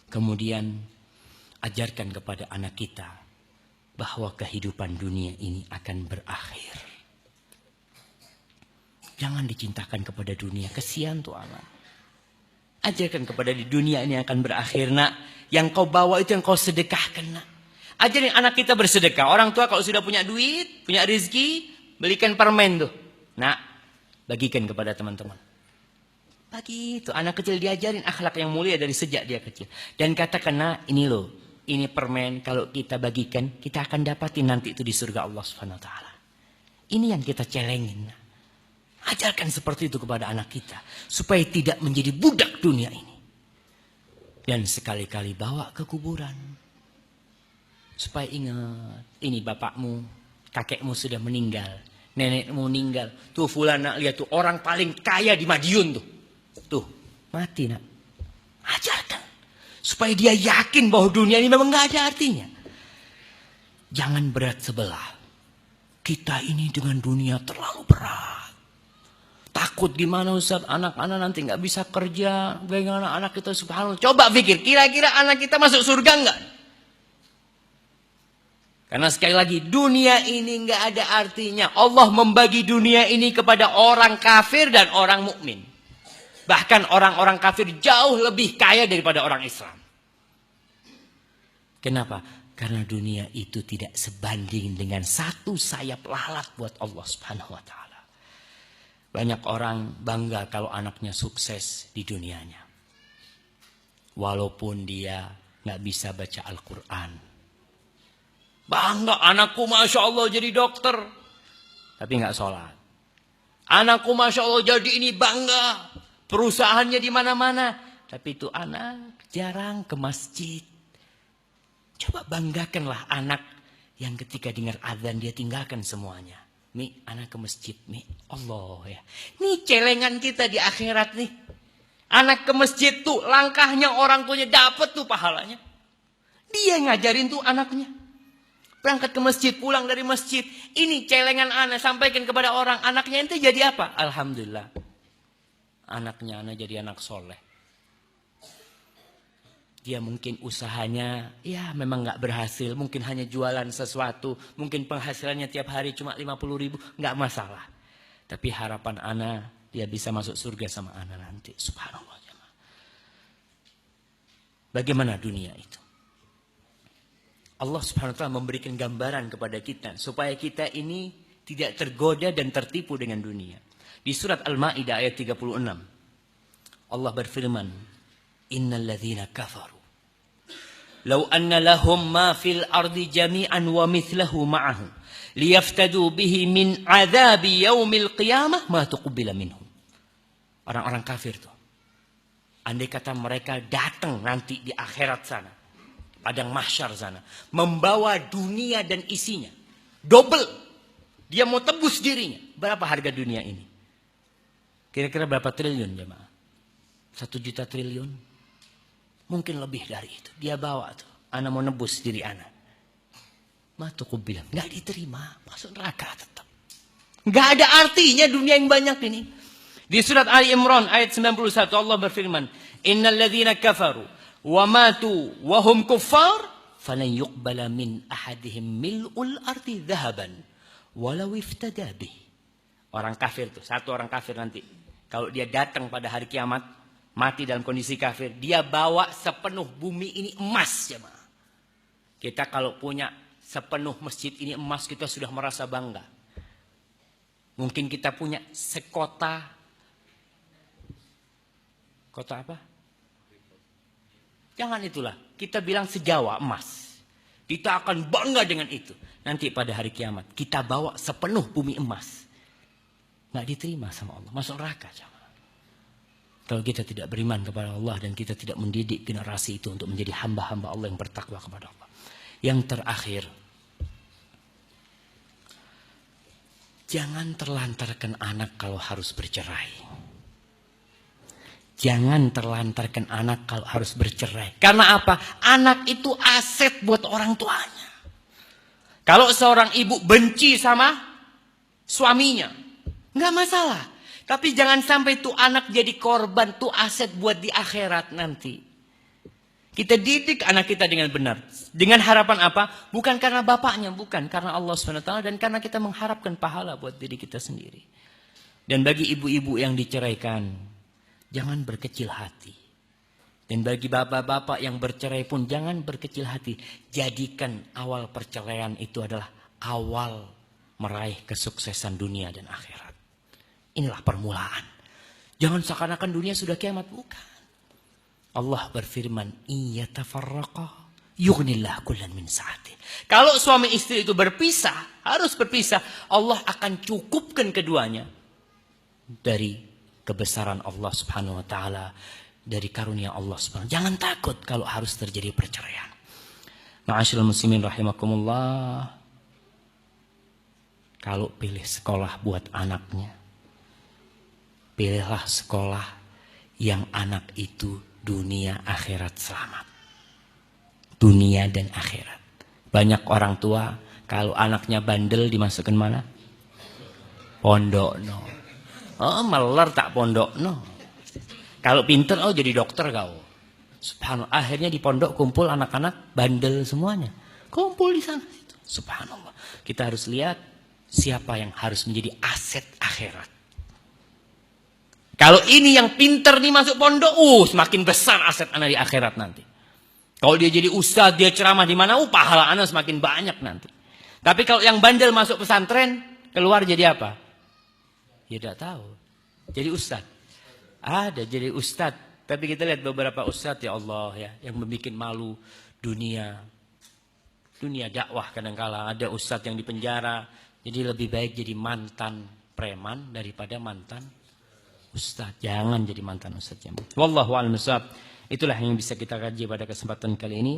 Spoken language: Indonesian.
Kemudian ajarkan kepada anak kita bahwa kehidupan dunia ini akan berakhir. Jangan dicintakan kepada dunia, kesian tuh anak. Ajarkan kepada di dunia ini akan berakhir, nak. Yang kau bawa itu yang kau sedekahkan, nak. Ajarin anak kita bersedekah. Orang tua kalau sudah punya duit, punya rezeki, belikan permen tuh. Nak, bagikan kepada teman-teman. Bagi itu, anak kecil diajarin akhlak yang mulia dari sejak dia kecil. Dan katakan, nah ini loh, ini permen kalau kita bagikan, kita akan dapatin nanti itu di surga Allah Subhanahu Wa Taala. Ini yang kita celengin. Ajarkan seperti itu kepada anak kita. Supaya tidak menjadi budak dunia ini. Dan sekali-kali bawa ke kuburan. Supaya ingat, ini bapakmu, kakekmu sudah meninggal. Nenekmu meninggal. Tuh fulana, lihat tuh orang paling kaya di Madiun tuh. Tuh, mati nak. Ajarkan. Supaya dia yakin bahwa dunia ini memang gak ada artinya. Jangan berat sebelah. Kita ini dengan dunia terlalu berat. Takut gimana Ustaz, anak-anak nanti gak bisa kerja. Bagaimana anak kita subhanallah. Coba pikir, kira-kira anak kita masuk surga gak? Karena sekali lagi, dunia ini gak ada artinya. Allah membagi dunia ini kepada orang kafir dan orang mukmin. Bahkan orang-orang kafir jauh lebih kaya daripada orang Islam. Kenapa? Karena dunia itu tidak sebanding dengan satu sayap lalat buat Allah Subhanahu Wa Taala. Banyak orang bangga kalau anaknya sukses di dunianya. Walaupun dia nggak bisa baca Al-Quran. Bangga, anakku Masya Allah jadi dokter. Tapi nggak sholat. Anakku Masya Allah jadi ini, bangga. Perusahaannya di mana-mana. Tapi itu anak jarang ke masjid. Coba banggakanlah anak yang ketika dengar azan dia tinggalkan semuanya. Mi, anak ke masjid, mi. Allah ya. Ini celengan kita di akhirat nih. Anak ke masjid tuh langkahnya orang tuanya dapat tuh pahalanya. Dia ngajarin tuh anaknya. Berangkat ke masjid, pulang dari masjid. Ini celengan anak, sampaikan kepada orang. Anaknya itu jadi apa? Alhamdulillah. Anaknya anak jadi anak soleh. Dia mungkin usahanya ya memang gak berhasil. Mungkin hanya jualan sesuatu. Mungkin penghasilannya tiap hari cuma 50.000. Gak masalah. Tapi harapan anak dia bisa masuk surga sama anak nanti. Subhanallah. Bagaimana dunia itu? Allah Subhanahu wa taala memberikan gambaran kepada kita. Supaya kita ini tidak tergoda dan tertipu dengan dunia. Di surat Al-Ma'idah ayat 36. Allah berfirman. Innal ladzina kafaru. Law anna lahum ma fil ardi jami'an wa mithlahu ma'ahu. Liyaftadu bihi min azabi yaumil qiyamah ma tuqbila minhum. Orang-orang kafir tuh. Andai kata mereka datang nanti di akhirat sana. Padang mahsyar sana. Membawa dunia dan isinya. Double. Dia mau tebus dirinya. Berapa harga dunia ini? Kira-kira berapa triliun jemaah? 1 juta triliun? Mungkin lebih dari itu. Dia bawa tuh. Anak mau nebus diri anak. Matuku bilang. Gak diterima. Masuk neraka tetap. Gak ada artinya dunia yang banyak ini. Di surat Ali Imran ayat 91 Allah berfirman. Innal ladzina kafaru. Wa matu. Wa hum kuffar. Falan yuqbala min ahadihim mil'ul ardi dhahaban. Walau iftada bih. Orang kafir tuh. Satu orang kafir nanti. Kalau dia datang pada hari kiamat, mati dalam kondisi kafir, dia bawa sepenuh bumi ini emas, jemaah. Kita kalau punya sepenuh masjid ini emas, kita sudah merasa bangga. Mungkin kita punya sekota. Kota apa? Jangan itulah. Kita bilang sejawa emas. Kita akan bangga dengan itu. Nanti pada hari kiamat, kita bawa sepenuh bumi emas. Nggak diterima sama Allah. Masuk neraka. Kalau kita tidak beriman kepada Allah dan kita tidak mendidik generasi itu untuk menjadi hamba-hamba Allah yang bertakwa kepada Allah. Yang terakhir. Jangan terlantarkan anak kalau harus bercerai. Jangan terlantarkan anak kalau harus bercerai. Karena apa? Anak itu aset buat orang tuanya. Kalau seorang ibu benci sama suaminya. Nggak masalah. Tapi jangan sampai tuh anak jadi korban, tuh aset buat di akhirat nanti. Kita didik anak kita dengan benar. Dengan harapan apa? Bukan karena bapaknya, bukan. Karena Allah SWT dan karena kita mengharapkan pahala buat diri kita sendiri. Dan bagi ibu-ibu yang diceraikan, jangan berkecil hati. Dan bagi bapak-bapak yang bercerai pun jangan berkecil hati. Jadikan awal perceraian itu adalah awal meraih kesuksesan dunia dan akhirat. Inilah permulaan. Jangan seakan-akan dunia sudah kiamat, bukan. Allah berfirman, "Iyatafarraqa yughnillahu kullan min sa'ati." Kalau suami istri itu berpisah, harus berpisah, Allah akan cukupkan keduanya dari kebesaran Allah Subhanahu wa taala, dari karunia Allah Subhanahu. Jangan takut kalau harus terjadi perceraian. Ma'asyiral muslimin rahimakumullah. Kalau pilih sekolah buat anaknya, pilihlah sekolah yang anak itu dunia akhirat selamat. Dunia dan akhirat. Banyak orang tua kalau anaknya bandel dimasukkan mana? Pondok no. Oh, meler tak pondok no. Kalau pinter, oh jadi dokter kau. Subhanallah. Akhirnya di pondok kumpul anak-anak bandel semuanya. Kumpul di sana. Subhanallah. Kita harus lihat siapa yang harus menjadi aset akhirat. Kalau ini yang pinter nih masuk pondok, semakin besar aset anak di akhirat nanti. Kalau dia jadi ustadz, dia ceramah di mana, pahala anak semakin banyak nanti. Tapi kalau yang bandel masuk pesantren, keluar jadi apa? Ya tidak tahu. Jadi ustadz. Ada jadi ustadz. Tapi kita lihat beberapa ustadz, ya Allah ya, yang membuat malu dunia. Dunia dakwah kadang-kala ada ustadz yang dipenjara. Jadi lebih baik jadi mantan preman daripada mantan ustaz. Jangan jadi mantan ustaz. Wallahu a'lam bishawab. Itulah yang bisa kita kaji pada kesempatan kali ini.